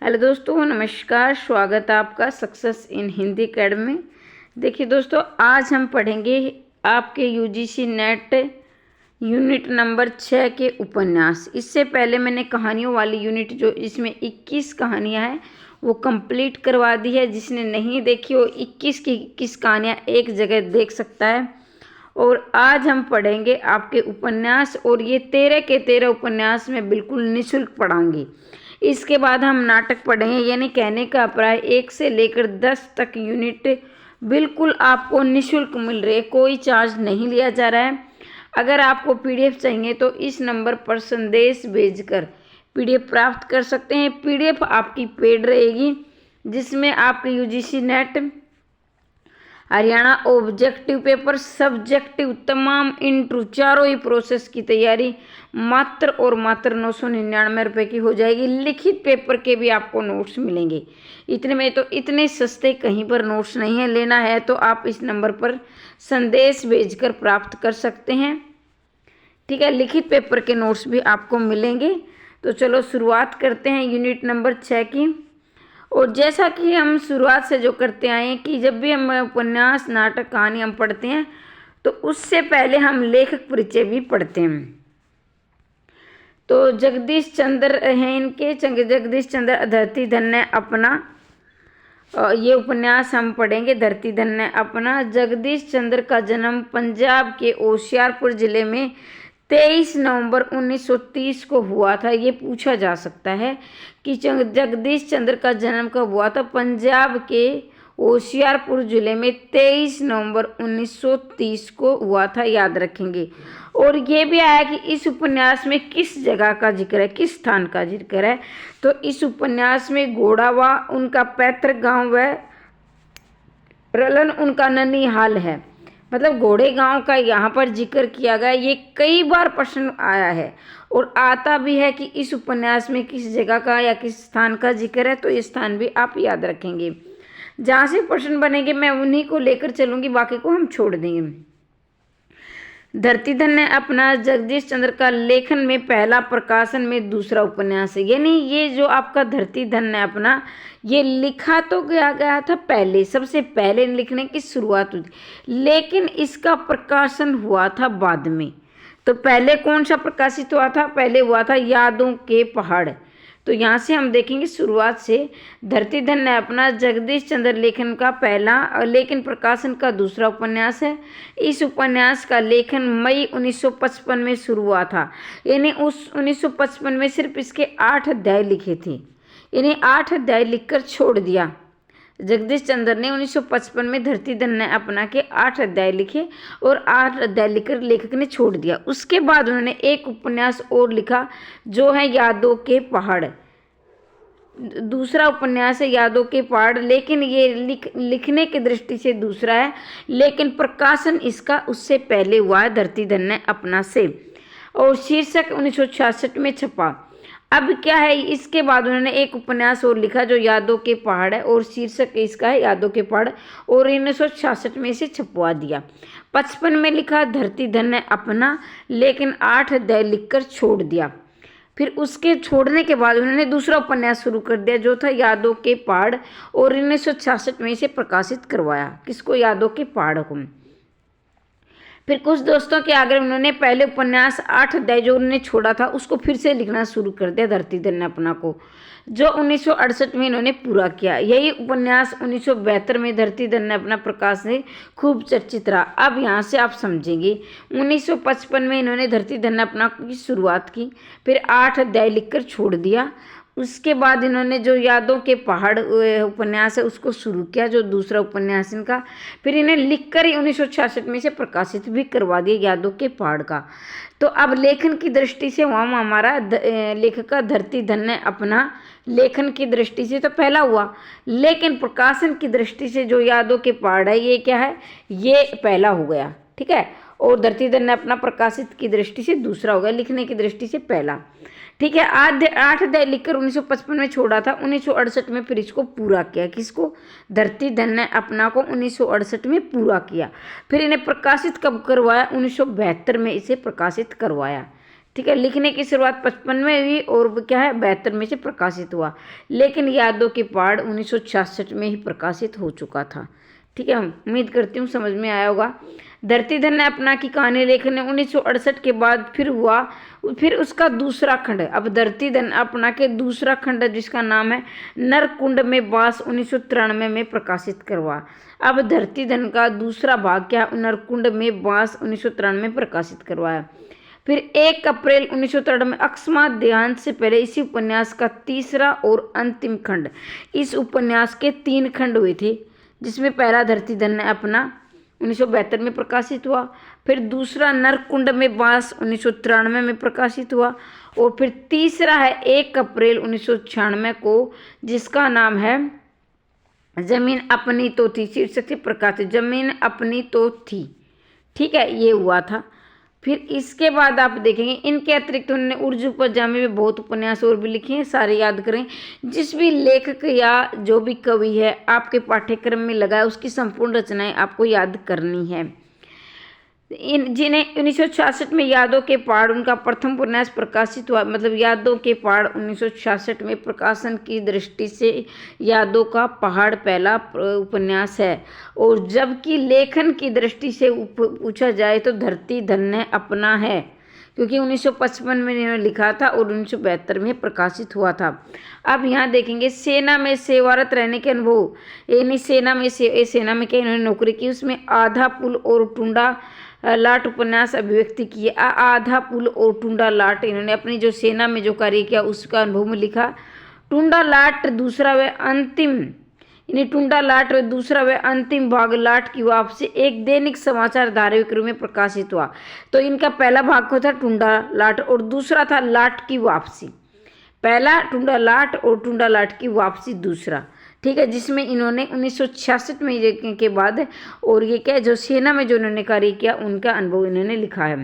Hello दोस्तों, नमस्कार। स्वागत है आपका सक्सेस इन हिंदी अकेडमी में। देखिए दोस्तों, आज हम पढ़ेंगे आपके यूजीसी नेट यूनिट नंबर 6 के उपन्यास। इससे पहले मैंने कहानियों वाली यूनिट जो इसमें 21 कहानियां हैं वो कंप्लीट करवा दी है। जिसने नहीं देखी वो 21 की 21 कहानियाँ एक जगह देख सकता है। और आज हम पढ़ेंगे आपके उपन्यास, और ये 13 के 13 उपन्यास में बिल्कुल निःशुल्क पढ़ाऊंगी। इसके बाद हम नाटक पढ़ेंगे, यानी कहने का प्राय 1 से लेकर 10 तक यूनिट बिल्कुल आपको निःशुल्क मिल रही है, कोई चार्ज नहीं लिया जा रहा है। अगर आपको पीडीएफ चाहिए तो इस नंबर पर संदेश भेजकर पीडीएफ प्राप्त कर सकते हैं। पीडीएफ आपकी पेड रहेगी, जिसमें आपके UGC net, Haryana objective paper, subjective, तमाम इंटरव्यू चारों ही प्रोसेस की तैयारी मात्र और मात्र 999 रुपये की हो जाएगी। लिखित पेपर के भी आपको नोट्स मिलेंगे। इतने में तो इतने सस्ते कहीं पर नोट्स नहीं है। लेना है तो आप इस नंबर पर संदेश भेजकर प्राप्त कर सकते हैं। ठीक है, लिखित पेपर के नोट्स भी आपको मिलेंगे। तो चलो शुरुआत करते हैं यूनिट नंबर 6 की। और जैसा कि हम शुरुआत से जो करते आए हैं कि जब भी हम उपन्यास, नाटक, कहानी हम पढ़ते हैं तो उससे पहले हम लेखक परिचय भी पढ़ते हैं। तो जगदीश चंद्र हैं इनके, जगदीश चंद्र धरती धन्य अपना, ये उपन्यास हम पढ़ेंगे। धरती धन्य अपना। जगदीश चंद्र का जन्म पंजाब के होशियारपुर जिले में 23 नवंबर 1930 को हुआ था। ये पूछा जा सकता है कि जगदीश चंद्र का जन्म कब हुआ था। पंजाब के होशियारपुर जिले में 23 नवंबर 1930 को हुआ था, याद रखेंगे। और ये भी आया कि इस उपन्यास में किस जगह का जिक्र है, किस स्थान का जिक्र है। तो इस उपन्यास में घोड़ावा उनका पैतृक गांव है, रलन उनका ननिहाल है। मतलब घोड़े गांव का यहाँ पर जिक्र किया गया। ये कई बार प्रश्न आया है और आता भी है कि इस उपन्यास में किस जगह का या किस स्थान का जिक्र है। तो ये स्थान भी आप याद रखेंगे। जहाँ से प्रश्न बनेंगे मैं उन्हीं को लेकर चलूँगी, बाकी को हम छोड़ देंगे। धरती धन्य अपना जगदीश चंद्र का लेखन में पहला प्रकाशन में दूसरा उपन्यास है। यानी ये जो आपका धरती धन्य अपना, ये लिखा तो गया था पहले, सबसे पहले लिखने की शुरुआत हुई, लेकिन इसका प्रकाशन हुआ था बाद में। तो पहले कौन सा प्रकाशित हुआ था? पहले हुआ था यादों के पहाड़। तो यहाँ से हम देखेंगे शुरुआत से। धरती धन्य अपना जगदीश चंद्र लेखन का पहला, लेकिन प्रकाशन का दूसरा उपन्यास है। इस उपन्यास का लेखन मई 1955 में शुरू हुआ था। यानी उस 1955 में सिर्फ इसके 8 अध्याय लिखे थे, यानी 8 अध्याय लिखकर छोड़ दिया। जगदीश चंद्र ने 1955 में धरती धन्य अपना के 8 अध्याय लिखे और 8 अध्याय लिखकर लेखक ने छोड़ दिया। उसके बाद उन्होंने एक उपन्यास और लिखा जो है यादों के पहाड़। दूसरा उपन्यास है यादों के पहाड़, लेकिन ये लिखने की दृष्टि से दूसरा है, लेकिन प्रकाशन इसका उससे पहले हुआ है, धरती धन्य अपना से। और शीर्षक 1966 में छपा। अब क्या है, इसके बाद उन्होंने एक उपन्यास और लिखा जो यादों के पहाड़ है, और शीर्षक इसका है यादों के पहाड़, और 1966 में इसे छपवा दिया। 55 में लिखा धरती धन्य अपना, लेकिन 8 अध्याय लिखकर छोड़ दिया। फिर उसके छोड़ने के बाद उन्होंने दूसरा उपन्यास शुरू कर दिया जो था यादों के पहाड़, और 1966 में इसे प्रकाशित करवाया। किसको? यादों के पहाड़ को। फिर कुछ दोस्तों के आग्रह उन्होंने पहले उपन्यास 8 अध्याय जो उन्होंने छोड़ा था उसको फिर से लिखना शुरू कर दिया, धरती धन्य अपना को, जो 1968 में इन्होंने पूरा किया। यही उपन्यास 1972 में धरती धन्य अपना प्रकाश से खूब चर्चित रहा। अब यहाँ से आप समझेंगे, 1955 में इन्होंने धरती धन्य अपना की शुरुआत की, फिर 8 अध्याय लिखकर छोड़ दिया। उसके बाद इन्होंने जो यादों के पहाड़ उपन्यास है उसको शुरू किया, जो दूसरा उपन्यास इनका। फिर इन्हें लिखकर ही 1966 में इसे प्रकाशित भी करवा दिया, यादों के पहाड़ का। तो अब लेखन की दृष्टि से वहाँ हमारा लेखक का धरती धन्य अपना लेखन की दृष्टि से तो पहला हुआ, लेकिन प्रकाशन की दृष्टि से जो यादों के पहाड़ है ये क्या है, ये पहला हो गया। ठीक है, और धरती धन्य अपना प्रकाशित की दृष्टि से दूसरा हो गया, लिखने की दृष्टि से पहला। ठीक है, 8 अध्याय लिखकर 1955 में छोड़ा था, 1968 में फिर इसको पूरा किया। किसको? धरती धन्य अपना को 1968 में पूरा किया। फिर इन्हें प्रकाशित कब करवाया? 1972 में इसे प्रकाशित करवाया। ठीक है। लिखने की शुरुआत 55 में हुई और वो क्या है 72 में से प्रकाशित हुआ, लेकिन यादों के पहाड़ 1966 में ही प्रकाशित हो चुका था। ठीक है, उम्मीद करती हूँ समझ में आया होगा। धरती धन ने अपना की कहानी लेखन 1968 के बाद फिर हुआ, फिर उसका दूसरा खंड। अब धरती धन अपना के दूसरा खंड जिसका नाम है नरकुंड में बास 1993 में प्रकाशित करवा। अब धरती धन का दूसरा भाग क्या नरकुंड में बास 1993 में प्रकाशित करवाया। फिर 1 अप्रैल 1993 में अकस्मात देहांत से पहले इसी उपन्यास का तीसरा और अंतिम खंड। इस उपन्यास के 3 खंड हुए थे, जिसमें पहला धरती धन ने अपना 1972 में प्रकाशित हुआ, फिर दूसरा नरकुंड में बास 1993 में प्रकाशित हुआ, और फिर तीसरा है 1 अप्रैल 1996 को, जिसका नाम है जमीन अपनी तो थी, शीर्षक से प्रकाशित जमीन अपनी तो थी। ठीक है, ये हुआ था। फिर इसके बाद आप देखेंगे इनके अतिरिक्त उन्होंने उर्दू पर जामे में बहुत उपन्यास और भी लिखे हैं, सारे याद करें। जिस भी लेखक या जो भी कवि है आपके पाठ्यक्रम में लगा है उसकी संपूर्ण रचनाएं आपको याद करनी है। जिन्हें 1966 में यादों के पहाड़ उनका प्रथम उपन्यास प्रकाशित हुआ, मतलब यादों के पहाड़ 1966 में प्रकाशन की दृष्टि से यादों का पहाड़ पहला उपन्यास है, और जबकि लेखन की दृष्टि से पूछा जाए तो धरती धन ने अपना है, क्योंकि 1955 में इन्होंने लिखा था और 1972 में प्रकाशित हुआ था। अब यहाँ देखेंगे सेना में सेवारत रहने के अनुभव, यानी सेना में क्या इन्होंने नौकरी की, उसमें आधा पुल और टुंडा लाट उपन्यास अभिव्यक्ति किए। आधा पुल और टुंडा लाट इन्होंने अपनी जो सेना में जो कार्य किया उसका अनुभव में लिखा। टुंडा लाट दूसरा व अंतिम, यानी टुंडा लाट व दूसरा व अंतिम भाग लाट की वापसी एक दैनिक समाचार धारावाहिक रूप में प्रकाशित हुआ। तो इनका पहला भाग को था टुंडा लाट और दूसरा था लाट की वापसी। पहला टुंडा लाट और टुंडा लाट की वापसी दूसरा। ठीक है, जिसमें इन्होंने 1966 में के बाद और ये क्या जो सेना में जो इन्होंने कार्य किया उनका अनुभव इन्होंने लिखा है।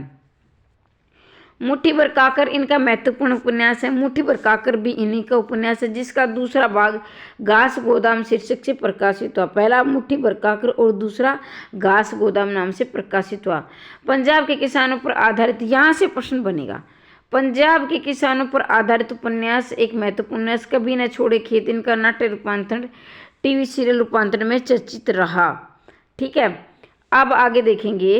मुट्ठी भर काकर इनका महत्वपूर्ण उपन्यास है। मुट्ठी भर काकर भी इन्हीं का उपन्यास है, जिसका दूसरा भाग घास गोदाम शीर्षक से प्रकाशित हुआ। पहला मुट्ठी भर काकर और दूसरा घास गोदाम नाम से प्रकाशित हुआ। पंजाब के किसानों पर आधारित, यहाँ से प्रश्न बनेगा, पंजाब के किसानों पर आधारित उपन्यास एक महत्वपूर्ण उपन्यास। कभी न छोड़े खेत इनका नाट्य रूपांतरण टीवी सीरियल रूपांतरण में चर्चित रहा। ठीक है, अब आगे देखेंगे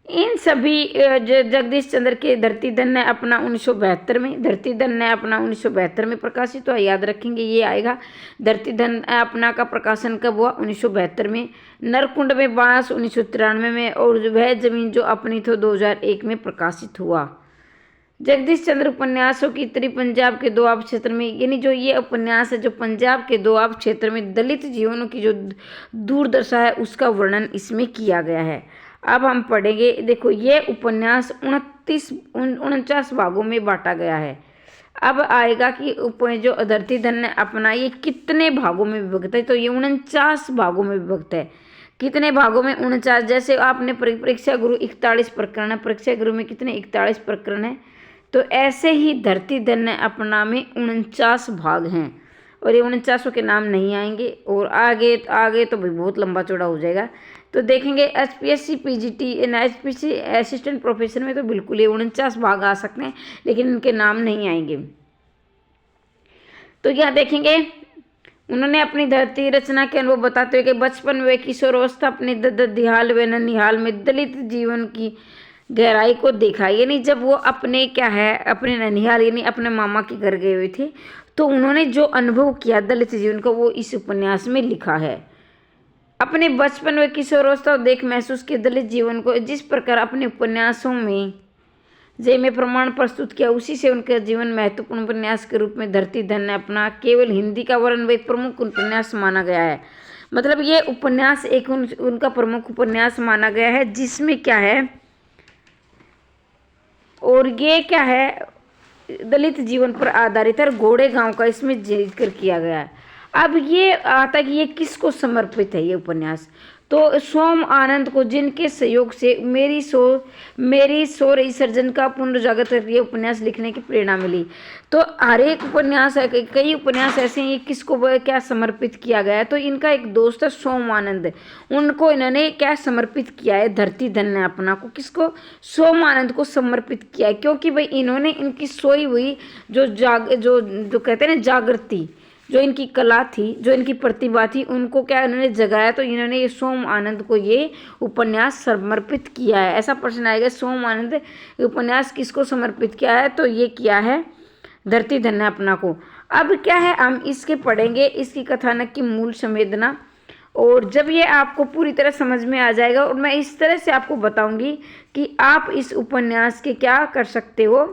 इन सभी जगदीश चंद्र के धरती धन ने अपना 1972 में, धरती धन ने अपना 1972 में प्रकाशित हुआ, याद रखेंगे ये आएगा। धरती धन अपना का प्रकाशन कब हुआ 1972 में। नरकुंड में बास 1993 में, और वह जमीन जो अपनी थी 2001 में प्रकाशित हुआ। जगदीश चंद्र उपन्यासों की उत्तरी पंजाब के दोआब क्षेत्र में, यानी जो ये उपन्यास है जो पंजाब के दोआब क्षेत्र में दलित जीवनों की जो दुर्दशा है उसका वर्णन इसमें किया गया है। अब हम पढ़ेंगे, देखो ये उपन्यास 49 भागों में बांटा गया है। अब आएगा कि जो धरती धन ने अपना ये कितने भागों में विभक्त है, तो ये 49 भागों में विभक्त है। कितने भागों में 49, जैसे आपने परीक्षा गुरु 41 प्रकरण है, परीक्षा गुरु में कितने 41 प्रकरण है, तो ऐसे ही धरती धन ने अपना में 49 भाग हैं, और ये 49 के नाम नहीं आएंगे, और आगे तो भाई बहुत लंबा चौड़ा हो जाएगा। तो देखेंगे HPSC PGT HPSC assistant professor में तो बिल्कुल ये 49 भाग आ सकते हैं, लेकिन इनके नाम नहीं आएंगे। तो यहाँ देखेंगे उन्होंने अपनी धरती रचना के अनुभव बताते हुए कि बचपन व किशोरावस्था अपने ददिहाल व ननिहाल में दलित जीवन की गहराई को देखा, यानी जब वो अपने क्या है अपने ननिहाल यानी अपने मामा के घर गए हुए थे, तो उन्होंने जो अनुभव किया दलित जीवन को वो इस उपन्यास में लिखा है। अपने बचपन व किशोरावस्था देख महसूस किए दलित जीवन को, जिस प्रकार अपने उपन्यासों में में प्रमाण प्रस्तुत किया, उसी से उनका जीवन महत्वपूर्ण उपन्यास के रूप में धरती धन ने अपना केवल हिंदी का वर्णन व एक प्रमुख उपन्यास माना गया है। मतलब ये उपन्यास एक उनका प्रमुख उपन्यास माना गया है, जिसमें क्या है, और ये क्या है दलित जीवन पर आधारित है, घोड़े गांव का इसमें जिक्र किया गया है। अब ये आता कि ये किसको समर्पित है ये उपन्यास, तो सोम आनंद को जिनके सहयोग से मेरी सौर सर्जन का पुनर्जागृत करके उपन्यास लिखने की प्रेरणा मिली। तो हर एक उपन्यास है, कई उपन्यास ऐसे हैं, किसको क्या समर्पित किया गया है। तो इनका एक दोस्त है सोम आनंद, उनको इन्होंने क्या समर्पित किया है, धरती धन्य अपना को किसको, सोम आनंद को समर्पित किया है। क्योंकि भाई इन्होंने इनकी सोई हुई जो कहते हैं ना जागृति, जो इनकी कला थी, जो इनकी प्रतिभा थी, उनको क्या इन्होंने जगाया। तो इन्होंने ये सोम आनंद को ये उपन्यास समर्पित किया है। ऐसा प्रश्न आएगा, सोम आनंद उपन्यास किसको समर्पित किया है, तो ये किया है धरती धन्य अपना को। अब क्या है, हम इसके पढ़ेंगे इसकी कथानक की मूल संवेदना, और जब ये आपको पूरी तरह समझ में आ जाएगा और मैं इस तरह से आपको बताऊंगी कि आप इस उपन्यास के क्या कर सकते हो,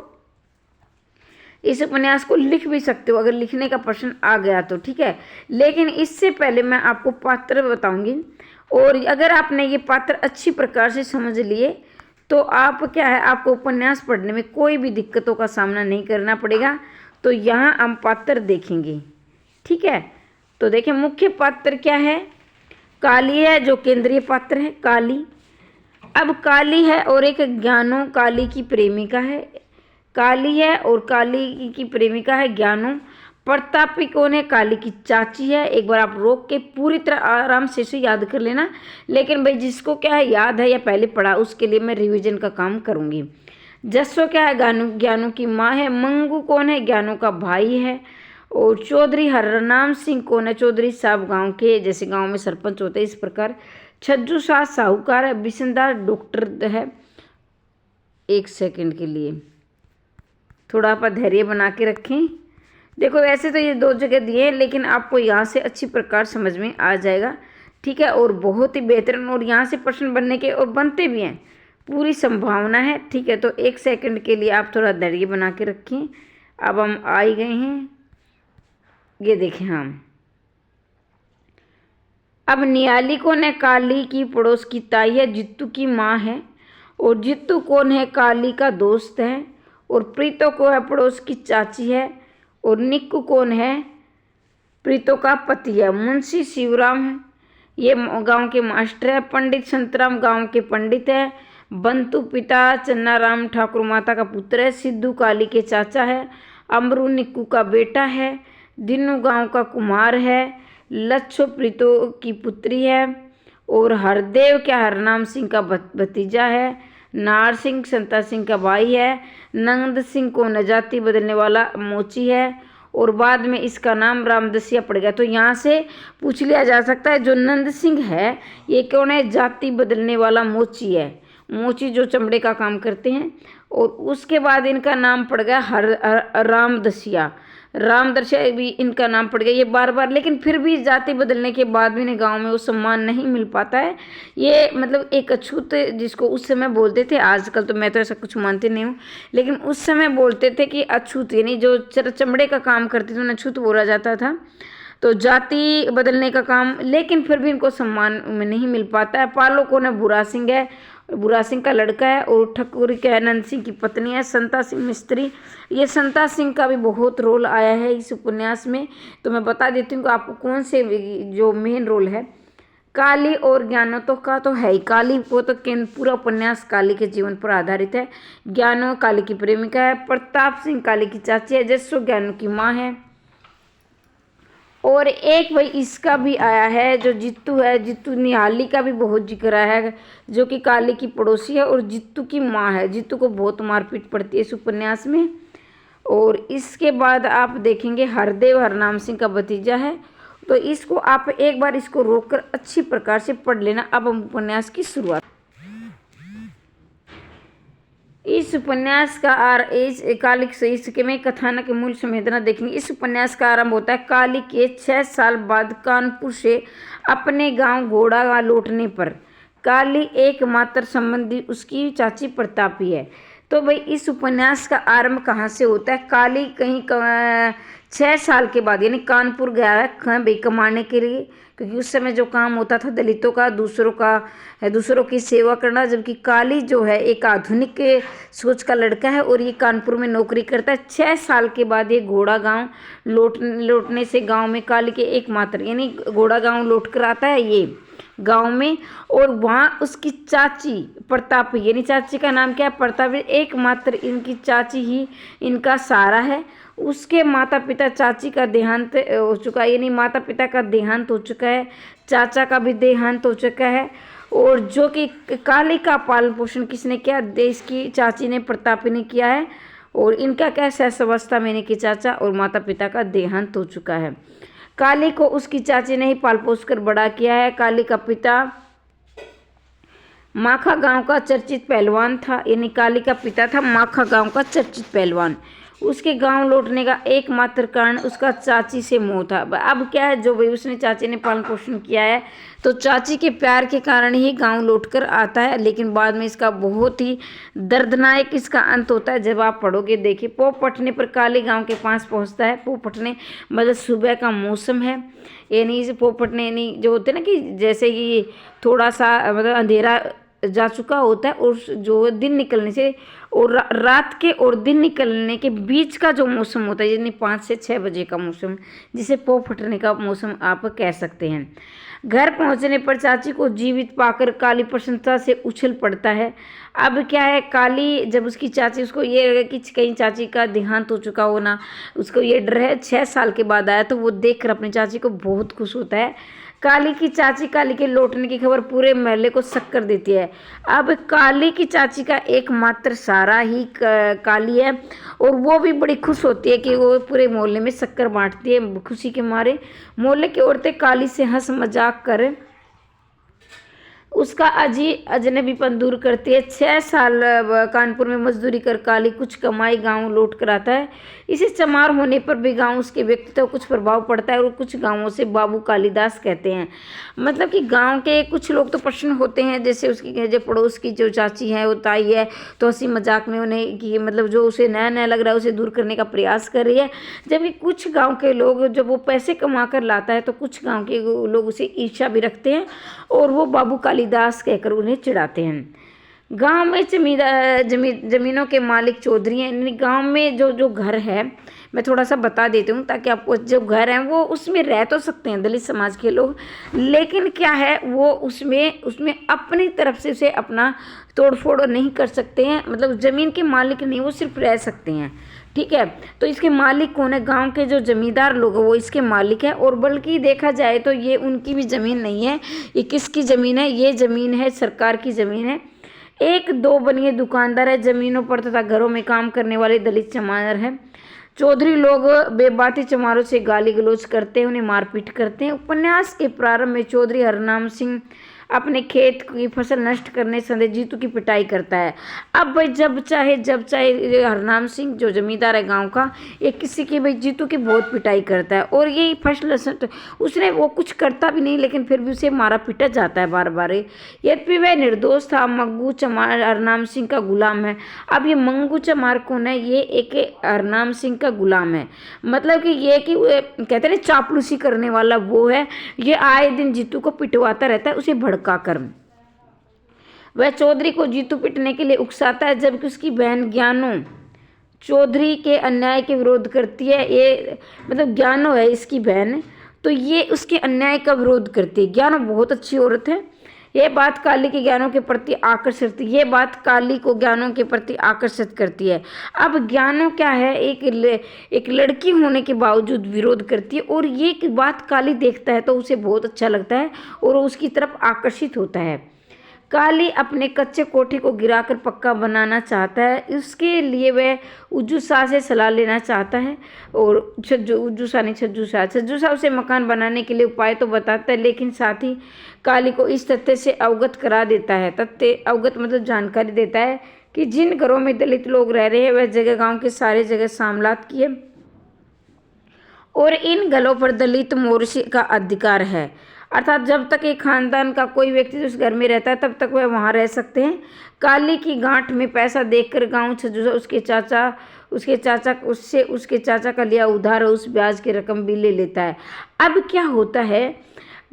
इस उपन्यास को लिख भी सकते हो अगर लिखने का प्रश्न आ गया तो, ठीक है। लेकिन इससे पहले मैं आपको पात्र बताऊंगी, और अगर आपने ये पात्र अच्छी प्रकार से समझ लिए तो आप क्या है, आपको उपन्यास पढ़ने में कोई भी दिक्कतों का सामना नहीं करना पड़ेगा। तो यहाँ हम पात्र देखेंगे, ठीक है। तो देखिए मुख्य पात्र क्या है, काली है जो केंद्रीय पात्र है, काली। अब काली है और एक ज्ञानो काली की प्रेमिका है, काली है और काली की प्रेमिका है ज्ञानो। प्रतापी कौन है, काली की चाची है। एक बार आप रोक के पूरी तरह आराम से इसे याद कर लेना, लेकिन भाई जिसको क्या है याद है या पहले पढ़ा उसके लिए मैं रिवीजन का काम करूँगी। जस्सो क्या है, ज्ञानो की माँ है। मंगू कौन है, ज्ञानो का भाई है। और चौधरी हरनाम सिंह कौन है, चौधरी साहब गांव के, जैसे गांव में सरपंच होते हैं इस प्रकार। छज्जू शाह साहूकार है। बिशनदार डॉक्टर है। एक सेकंड के लिए थोड़ा आप धैर्य बना के रखें। देखो वैसे तो ये 2 जगह दिए हैं, लेकिन आपको यहाँ से अच्छी प्रकार समझ में आ जाएगा, ठीक है। और बहुत ही बेहतरीन, और यहाँ से प्रश्न बनने के और बनते भी हैं, पूरी संभावना है, ठीक है। तो 1 सेकंड के लिए आप थोड़ा धैर्य बना के रखें। अब हम आ ही गए हैं, ये देखें हम। अब नियाली कौन है, काली की पड़ोस की ताई है, जित्तू की माँ है। और जित्तू कौन है, काली का दोस्त है। और प्रीतो को है पड़ोस की चाची है। और निक्कू कौन है, प्रीतो का पति है। मुंशी शिवराम है, ये गांव के मास्टर है। पंडित संतराम गांव के पंडित है। बंतु पिता चन्नाराम ठाकुर माता का पुत्र है। सिद्धू काली के चाचा है। अमरू निक्कू का बेटा है। दिनू गांव का कुम्हार है। लच्छो प्रीतो की पुत्री है। और हरदेव क्या हरनाम सिंह का भतीजा है। नार सिंह संता सिंह का भाई है। नंद सिंह को नजाति बदलने वाला मोची है। और बाद में इसका नाम रामदसिया पड़ गया। तो यहाँ से पूछ लिया जा सकता है जो नंद सिंह है ये कौन है, जाति बदलने वाला मोची है। मोची जो चमड़े का काम करते हैं। और उसके बाद इनका नाम पड़ गया रामदसिया। रामदसिया भी इनका नाम पड़ गया। ये बार बार, लेकिन फिर भी जाति बदलने के बाद भी इन्हें गांव में वो सम्मान नहीं मिल पाता है। ये मतलब एक अछूत जिसको उस समय बोलते थे, आजकल तो मैं तो ऐसा कुछ मानती नहीं हूँ, लेकिन उस समय बोलते थे कि अछूत, यानी जो चमड़े का काम करते थे उन्हें अछूत बोला जाता था। तो जाति बदलने का काम, लेकिन फिर भी इनको सम्मान में नहीं मिल पाता है। पालो कौन है, बुरा सिंह है, बुरा सिंह का लड़का है। और ठकुरी क्या है, नंद सिंह की पत्नी है। संता सिंह मिस्त्री, ये संता सिंह का भी बहुत रोल आया है इस उपन्यास में। तो मैं बता देती हूँ कि आपको कौन से जो मेन रोल है। काली और ज्ञानो तो का तो है ही, काली को तो पूरा उपन्यास काली के जीवन पर आधारित है। ज्ञानो काली की प्रेमिका है। प्रताप सिंह काली की चाची है। जस्सो ज्ञानो की माँ है। और एक भाई इसका भी आया है जो जित्तू है, जित्तू निहाली का भी बहुत जिक्र आया है, जो कि काली की पड़ोसी है और जित्तू की माँ है। जित्तू को बहुत मारपीट पड़ती है इस उपन्यास में। और इसके बाद आप देखेंगे हरदेव हरनाम सिंह का भतीजा है। तो इसको आप एक बार इसको रोककर अच्छी प्रकार से पढ़ लेना। अब हम उपन्यास की शुरुआत। इस उपन्यास का इस काली इसके में कथानक के मूल संवेदना देखेंगे। इस उपन्यास का आरंभ होता है काली के 6 साल बाद कानपुर से अपने गांव घोड़ा लौटने पर। काली एकमात्र संबंधी उसकी चाची प्रतापी है। तो भाई इस उपन्यास का आरंभ कहाँ से होता है, काली कहीं 6 साल के बाद यानी कानपुर गया है भाई कमाने के लिए, क्योंकि उस समय जो काम होता था दलितों का, दूसरों की सेवा करना। जबकि काली जो है एक आधुनिक सोच का लड़का है और ये कानपुर में नौकरी करता है। 6 साल के बाद ये घोड़ा गांव लौटने से गांव में काली के एकमात्र यानी घोड़ा गांव लौट कर आता है। ये गांव में। और वहाँ उसकी चाची प्रतापी, यानी चाची का नाम क्या है, प्रतापी, एकमात्र इनकी चाची ही इनका सहारा है। उसके माता पिता, चाची का देहांत हो चुका है, यानी माता पिता का देहांत हो चुका है, चाचा का भी देहांत हो चुका है। और जो कि काली का पालन पोषण किसने किया, देश की चाची ने, प्रतापी ने किया है। और इनका क्या, शैशवावस्था में इनके चाचा और माता पिता का देहांत हो चुका है। काली को उसकी चाची ने ही पाल पोस कर बड़ा किया है। काली का पिता माखा गांव का चर्चित पहलवान था, यानी काली का पिता था माखा गांव का चर्चित पहलवान। उसके गांव लौटने का एकमात्र कारण उसका चाची से मोह था। अब क्या है, जो भाई उसने चाची ने पालन पोषण किया है, तो चाची के प्यार के कारण ही गांव लौटकर आता है। लेकिन बाद में इसका बहुत ही दर्दनाक इसका अंत होता है, जब आप पढ़ोगे। देखिए, पोप पटने पर काली गांव के पास पहुंचता है। पोप पटने मतलब सुबह का मौसम है, यानी पोप पटने यानी जो होते हैं ना, कि जैसे कि थोड़ा सा मतलब अंधेरा जा चुका होता है, और जो दिन निकलने से और रात के और दिन निकलने के बीच का जो मौसम होता है, यानी 5 से 6 बजे का मौसम, जिसे पोप फटने का मौसम आप कह सकते हैं। घर पहुंचने पर चाची को जीवित पाकर काली प्रसन्नता से उछल पड़ता है। अब क्या है, काली जब उसकी चाची, उसको ये लगा कि कहीं चाची का देहांत हो चुका हो ना, उसको ये डर है। 6 साल के बाद आया, तो वो देखकर अपनी चाची को बहुत खुश होता है। काली की चाची काली के लौटने की खबर पूरे महल्ले को शक्कर देती है। अब काली की चाची का एकमात्र सहारा ही काली है, और वो भी बड़ी खुश होती है कि वो पूरे मोहल्ले में शक्कर बांटती है। खुशी के मारे मोहल्ले की औरतें काली से हंस मजाक कर उसका अजनबीपन दूर करती है। 6 साल कानपुर में मजदूरी कर काली कुछ कमाई गांव लौट कर आता है। इसे चमार होने पर भी गांव उसके व्यक्तित्व कुछ प्रभाव पड़ता है, और कुछ गांवों से बाबू कालिदास कहते हैं। मतलब कि गांव के कुछ लोग तो प्रसन्न होते हैं, जैसे उसकी जो पड़ोस की जो चाची है, वो ताई है, तो हंसी मजाक में उन्हें कि मतलब जो उसे नया नया लग रहा है उसे दूर करने का प्रयास कर रही है। जबकि कुछ गाँव के लोग, जब वो पैसे कमा कर लाता है, तो कुछ गाँव के लोग उसे ईर्ष्या भी रखते हैं, और वो बाबू कालिदास कहकर उन्हें चिढ़ाते हैं। गांव में जमीनों के मालिक चौधरी हैं। यानी गांव में जो घर है, मैं थोड़ा सा बता देती हूँ ताकि आपको, जो घर हैं वो उसमें रह तो सकते हैं दलित समाज के लोग, लेकिन क्या है, वो उसमें अपनी तरफ से उसे अपना तोड़ फोड़ नहीं कर सकते हैं। मतलब ज़मीन के मालिक नहीं, वो सिर्फ रह सकते हैं। ठीक है, तो इसके मालिक कौन है, गांव के जो जमींदार लोग हैं वो इसके मालिक है। और बल्कि देखा जाए तो ये उनकी भी ज़मीन नहीं है, ये किसकी ज़मीन है, ये ज़मीन है सरकार की ज़मीन है। 1-2 बनिए दुकानदार है ज़मीनों पर तथा घरों में काम करने वाले दलित चमार हैं। चौधरी लोग बेबाती चमारों से गाली गलौज करते हैं, उन्हें मारपीट करते हैं। उपन्यास के प्रारंभ में चौधरी हरनाम सिंह अपने खेत की फसल नष्ट करने संदेह जीतू की पिटाई करता है। अब भाई जब चाहे हरनाम सिंह जो जमींदार है गांव का, ये किसी की भाई जीतू की बहुत पिटाई करता है, और ये फसल उसने वो कुछ करता भी नहीं, लेकिन फिर भी उसे मारा पीटा जाता है बार बार। यद्यपि वह निर्दोष था। मंगू चमार हरनाम सिंह का गुलाम है। अब ये मंगू चमार कौन है, ये एक हरनाम सिंह का गुलाम है। मतलब कि ये कि कहते हैं चापलूसी करने वाला वो है। ये आए दिन जीतू को पिटवाता रहता है, उसे भड़का कर। वह चौधरी को जीतू पिटने के लिए उकसाता है, जबकि उसकी बहन ज्ञानो चौधरी के अन्याय के विरोध करती है। ये मतलब ज्ञानो है इसकी बहन, तो ये उसके अन्याय का विरोध करती है। ज्ञानो बहुत अच्छी औरत है। ये बात काली के ज्ञानों के प्रति आकर्षित ये बात काली को ज्ञानों के प्रति आकर्षित करती है। अब ज्ञानों क्या है, एक लड़की होने के बावजूद विरोध करती है, और ये बात काली देखता है तो उसे बहुत अच्छा लगता है, और उसकी तरफ आकर्षित होता है। काली अपने कच्चे कोठे को गिराकर पक्का बनाना चाहता है। इसके लिए वह उज्जू शाह से सलाह लेना चाहता है, और उज्जू शाह उसे मकान बनाने के लिए उपाय तो बताता है, लेकिन साथ ही काली को इस तथ्य से अवगत करा देता है। तथ्य अवगत मतलब जानकारी देता है कि जिन घरों में दलित लोग रह रहे हैं वह जगह गांव के सारे जगह सामलात की है, और इन घरों पर दलित मोर्चे का अधिकार है। अर्थात जब तक एक खानदान का कोई व्यक्ति उस घर में रहता है तब तक वह वहाँ रह सकते हैं। काली की गांठ में पैसा देखकर गांव छज्जूसा उसके चाचा का लिया उधार उस ब्याज की रकम भी ले लेता है। अब क्या होता है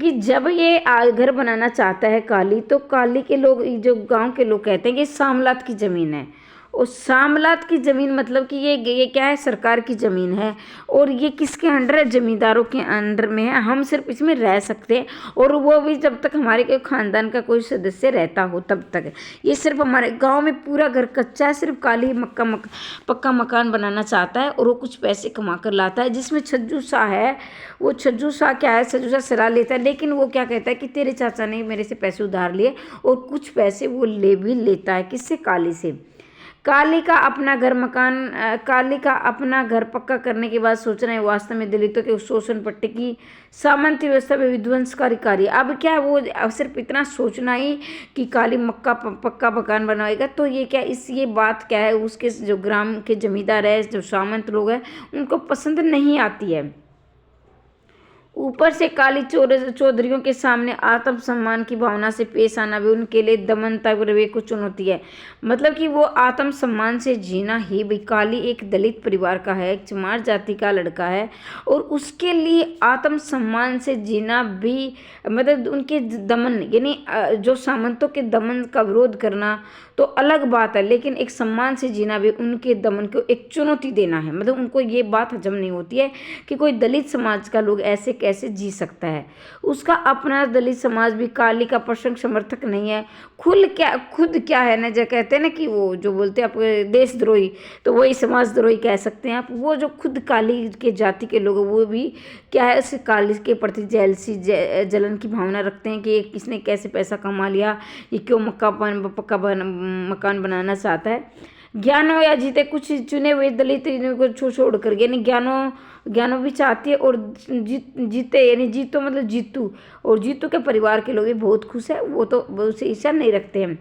कि जब ये घर बनाना चाहता है काली, तो काली के लोग, जो गांव के लोग कहते हैं कि सामलात की ज़मीन है, और शामलात की ज़मीन मतलब कि ये क्या है, सरकार की ज़मीन है और ये किसके अंडर है, ज़मींदारों के अंडर में है। हम सिर्फ इसमें रह सकते हैं और वो भी जब तक हमारे कोई ख़ानदान का कोई सदस्य रहता हो तब तक। ये सिर्फ हमारे गांव में पूरा घर कच्चा है, सिर्फ काली पक्का मकान बनाना चाहता है और वो कुछ पैसे कमा कर लाता है। जिसमें छज्जू शाह है, वो छज्जू शाह क्या है, छज्जू शाह सलाह लेता है, लेकिन वो क्या कहता है कि तेरे चाचा ने मेरे से पैसे उधार लिए और कुछ पैसे वो ले भी लेता है। किससे, काली से। काली का अपना घर पक्का करने के बाद सोच रहे हैं वास्तव में दलितों के शोषण पट्टी की सामंत व्यवस्था में विध्वंसकारी कार्य। अब क्या है, वो अब सिर्फ इतना सोचना ही कि काली पक्का मकान बनाएगा, तो ये क्या ये बात क्या है, उसके जो ग्राम के जमींदार है, जो सामंत लोग हैं, उनको पसंद नहीं आती है। ऊपर से काली चौधरियों के सामने आत्मसम्मान की भावना से पेश आना भी उनके लिए दमनता को चुनौती है। मतलब कि वो आत्मसम्मान से जीना ही, भाई काली एक दलित परिवार का है, एक चमार जाति का लड़का है और उसके लिए आत्मसम्मान से जीना भी मतलब उनके दमन, यानी जो सामंतों के दमन का विरोध करना तो अलग बात है, लेकिन एक सम्मान से जीना भी उनके दमन को एक चुनौती देना है। मतलब उनको ये बात हजम नहीं होती है कि कोई दलित समाज का लोग ऐसे कैसे जी सकता है। उसका अपना दलित समाज भी काली का प्रसंग समर्थक नहीं है। खुद क्या है ना, जो कहते हैं ना कि वो जो बोलते हैं आप देशद्रोही, तो वही समाजद्रोही कह सकते हैं आप। वो जो खुद काली के जाति के लोग वो भी क्या है, उस काली के प्रति जलन की भावना रखते हैं कि किसने कैसे पैसा कमा लिया, ये क्यों मकान बनाना चाहता है। ज्ञानो या जीते कुछ चुने हुए दलित को छोड़ कर, यानी ज्ञानो भी चाहती है और जीते यानी जीतो मतलब जीतू, और जीतू के परिवार के लोग भी बहुत खुश है, वो तो उसे ईर्ष्या नहीं रखते हैं।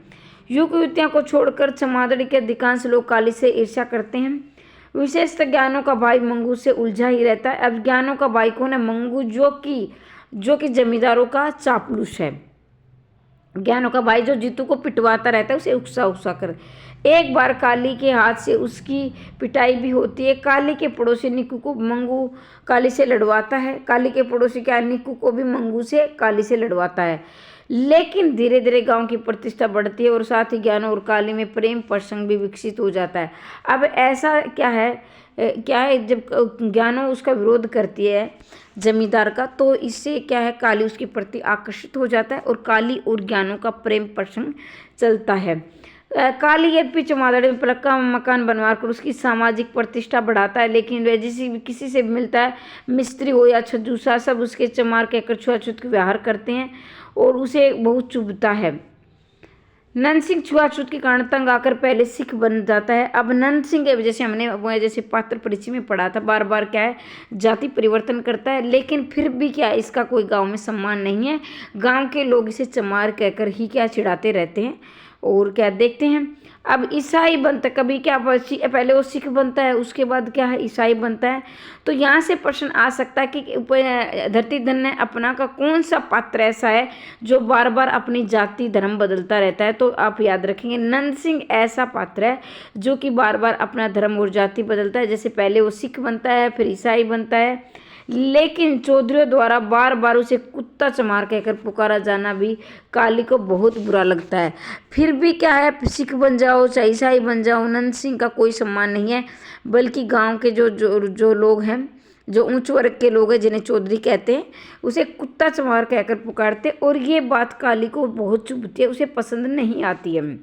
युवतियों को छोड़कर चमादड़ी के अधिकांश लोग काली से ईर्ष्या करते हैं। विशेषतः ज्ञानों का भाई मंगू से उलझा ही रहता है। अब ज्ञानों का भाई कौन है, मंगू, जो कि जमींदारों का चापलूस है। ज्ञानों का भाई जो जीतू को पिटवाता रहता है, उसे उकसा कर। एक बार काली के हाथ से उसकी पिटाई भी होती है। काली के पड़ोसी निक्कू को मंगू काली से लड़वाता है। काली के पड़ोसी क्या निक्कू को भी मंगू से काली से लड़वाता है। लेकिन धीरे धीरे गांव की प्रतिष्ठा बढ़ती है और साथ ही ज्ञानों और काली में प्रेम प्रसंग भी विकसित हो जाता है। अब ऐसा क्या है जब ज्ञानों उसका विरोध करती है जमींदार का, तो इससे क्या है, काली उसके प्रति आकर्षित हो जाता है और काली और ज्ञानों का प्रेम प्रसंग चलता है। काली यद्यपि चमादड़ी में पक्का मकान बनवाकर उसकी सामाजिक प्रतिष्ठा बढ़ाता है, लेकिन वह किसी से भी मिलता है, मिस्त्री हो या छज्जूसा, सब उसके चमार कहकर छुआछूत के व्यवहार करते हैं और उसे बहुत चुभता है। नंद सिंह छुआछूत के कारण तंग आकर पहले सिख बन जाता है। अब नंद सिंह जैसे हमने जैसे पात्र परिचय में पढ़ा था, बार बार क्या है, जाति परिवर्तन करता है, लेकिन फिर भी क्या है, इसका कोई गांव में सम्मान नहीं है। गांव के लोग इसे चमार कहकर ही क्या चिढ़ाते रहते हैं। और क्या देखते हैं, अब ईसाई बनता, कभी क्या पहले वो सिख बनता है, उसके बाद क्या है ईसाई बनता है। तो यहाँ से प्रश्न आ सकता है कि धरती धन ने अपना का कौन सा पात्र ऐसा है जो बार बार अपनी जाति धर्म बदलता रहता है। तो आप याद रखेंगे, नंद सिंह ऐसा पात्र है जो कि बार बार अपना धर्म और जाति बदलता है। जैसे पहले वो सिख बनता है, फिर ईसाई बनता है, लेकिन चौधरियों द्वारा बार बार उसे कुत्ता चमार कहकर पुकारा जाना भी काली को बहुत बुरा लगता है। फिर भी क्या है, सिख बन जाओ चाहे ईसाई बन जाओ, नंद सिंह का कोई सम्मान नहीं है, बल्कि गांव के जो लोग हैं, जो उच्च वर्ग के लोग हैं जिन्हें चौधरी कहते हैं, उसे कुत्ता चमार कहकर पुकारते, और ये बात काली को बहुत चुभती है, उसे पसंद नहीं आती है।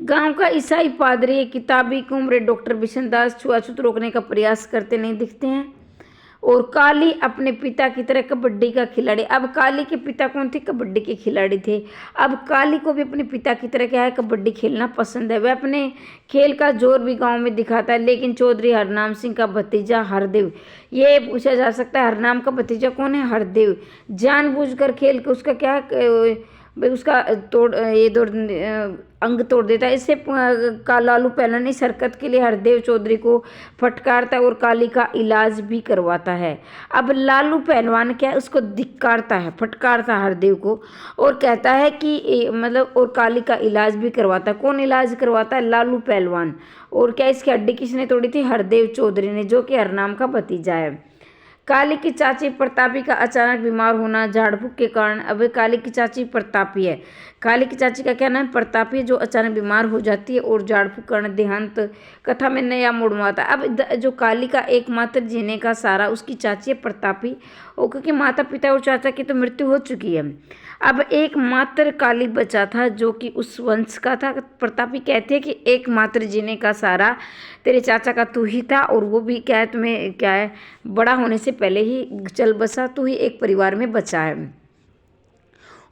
गांव का ईसाई पादरी किताबी कुम्रे डॉक्टर बिशनदास छुआछूत रोकने का प्रयास करते नहीं दिखते हैं। और काली अपने पिता की तरह कबड्डी का खिलाड़ी, अब काली के पिता कौन थे, कबड्डी के खिलाड़ी थे। अब काली को भी अपने पिता की तरह क्या है, कबड्डी खेलना पसंद है। वह अपने खेल का जोर भी गांव में दिखाता है। लेकिन चौधरी हरनाम सिंह का भतीजा हरदेव, ये पूछा जा सकता है हरनाम का भतीजा कौन है, हरदेव, जानबूझकर खेल के उसका क्या उसका अंग तोड़ देता है। इससे लालू पहलवान इस हरकत के लिए हरदेव चौधरी को फटकारता है और काली का इलाज भी करवाता है। अब लालू पहलवान क्या है, उसको धिक्कारता है, फटकारता है हरदेव को और कहता है कि मतलब और काली का इलाज भी करवाता है। कौन इलाज करवाता है, लालू पहलवान। और क्या इसकी हड्डी किसने तोड़ी थी, हरदेव चौधरी ने, जो कि हरनाम का भतीजा है। काली की चाची प्रतापी का अचानक बीमार होना झाड़ फूक के कारण, अब काली की चाची प्रतापी है, काली की चाची का क्या नाम है? प्रतापी, जो अचानक बीमार हो जाती है और झाड़ फूक करने देहांत कथा में नया मोड़ आता है। अब जो काली का एकमात्र जीने का सहारा उसकी चाची है प्रतापी, और क्योंकि माता पिता और चाचा की तो मृत्यु हो चुकी है, अब एकमात्र काली बचा था जो कि उस वंश का था। प्रतापी कहते हैं कि एकमात्र जीने का सहारा तेरे चाचा का तू ही था, और वो भी क्या है, तुम्हें क्या है, बड़ा होने से पहले ही चल बसा, तू ही एक परिवार में बचा है।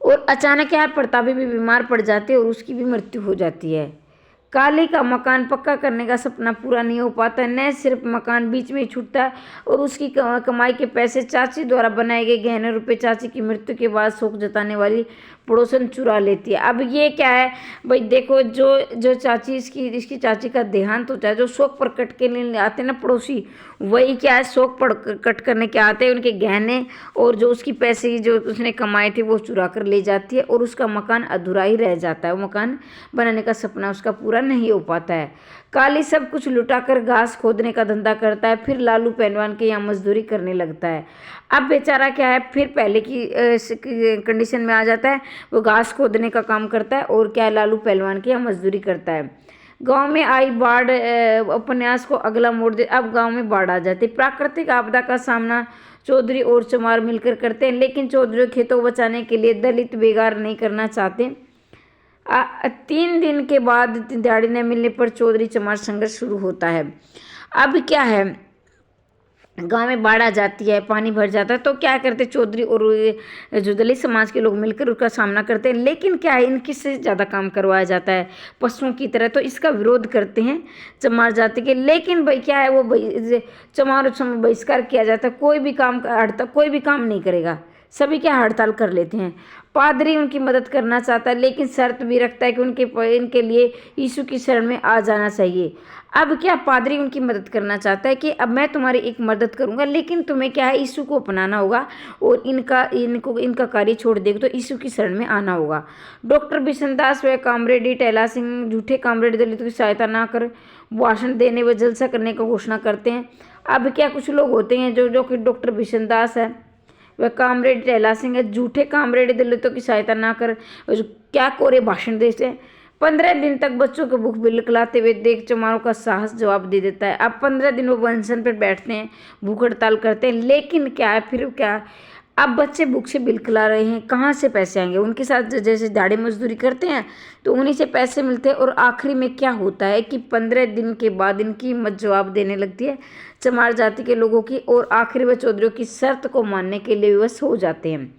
और अचानक क्या है, प्रतापी भी बीमार पड़ जाती है और उसकी भी मृत्यु हो जाती है। काली का मकान पक्का करने का सपना पूरा नहीं हो पाता, न सिर्फ मकान बीच में ही छूटता है और उसकी कमाई के पैसे चाची द्वारा बनाए गए गहने रुपए चाची की मृत्यु के बाद शोक जताने वाली पड़ोसन चुरा लेती है। अब ये क्या है भाई, देखो जो चाची इसकी चाची का देहांत होता है, जो शोक प्रकट के लिए आते हैं ना पड़ोसी, वही क्या है, शोक प्रकट करने के आते हैं, उनके गहने और जो उसकी पैसे जो उसने कमाए थे वो चुरा कर ले जाती है और उसका मकान अधूरा ही रह जाता है, वो मकान बनाने का सपना उसका पूरा नहीं हो पाता है। काली सब कुछ लुटाकर घास खोदने का धंधा करता है, फिर लालू पहलवान के यहाँ मजदूरी करने लगता है। अब बेचारा क्या है, फिर पहले की कंडीशन में आ जाता है, वो घास खोदने का काम करता है और क्या है, लालू पहलवान के यहाँ मजदूरी करता है। गांव में आई बाढ़ उपन्यास को अगला मोड़ दे। अब गांव में बाढ़ आ जाती है। प्राकृतिक आपदा का सामना चौधरी और चमार मिलकर करते हैं, लेकिन चौधरी खेतों को बचाने के लिए दलित बेगार नहीं करना चाहते। 3 दिन के बाद दिहाड़ी न मिलने पर चौधरी चमार संघर्ष शुरू होता है। अब क्या है, गांव में बाढ़ आ जाती है, पानी भर जाता है, तो क्या करते चौधरी और जो दलित समाज के लोग मिलकर उसका सामना करते हैं, लेकिन क्या है, इनकी से ज़्यादा काम करवाया जाता है पशुओं की तरह, तो इसका विरोध करते हैं चमार जाति के। लेकिन भाई क्या है, वो चमार बहिष्कार किया जाता है, कोई भी काम नहीं करेगा, सभी क्या हड़ताल कर लेते हैं। पादरी उनकी मदद करना चाहता है, लेकिन शर्त भी रखता है कि इनके लिए यीशु की शरण में आ जाना चाहिए। अब क्या पादरी उनकी मदद करना चाहता है कि अब मैं तुम्हारी एक मदद करूंगा, लेकिन तुम्हें क्या है, यीशु को अपनाना होगा और इनका कार्य छोड़ देगा, तो यीशु की शरण में आना होगा। डॉक्टर बिशनदास व कामरेडी टैला सिंह झूठे कामरेड दलितों की सहायता ना कर भाषण देने व जलसा करने का घोषणा करते हैं। अब क्या कुछ लोग होते हैं जो कि डॉक्टर बिशनदास है, वह कामरेड टैला सिंह है, झूठे कामरेड दलितों की सहायता ना कर क्या कोरे भाषण देते हैं। 15 दिन तक बच्चों को भूख बिलखलाते हुए देख चमारों का साहस जवाब दे देता है। अब 15 दिन वो अनशन पर बैठते हैं, भूख हड़ताल करते हैं, लेकिन क्या है, फिर क्या, अब बच्चे भूख से बिलखला रहे हैं, कहाँ से पैसे आएंगे। उनके साथ जैसे दाढ़ी मजदूरी करते हैं तो उन्हीं से पैसे मिलते हैं, और आखिरी में क्या होता है कि 15 दिन के बाद इनकी हिम्मत जवाब देने लगती है चमार जाति के लोगों की, और आखिरी में चौधरी की शर्त को मानने के लिए विवश हो जाते हैं।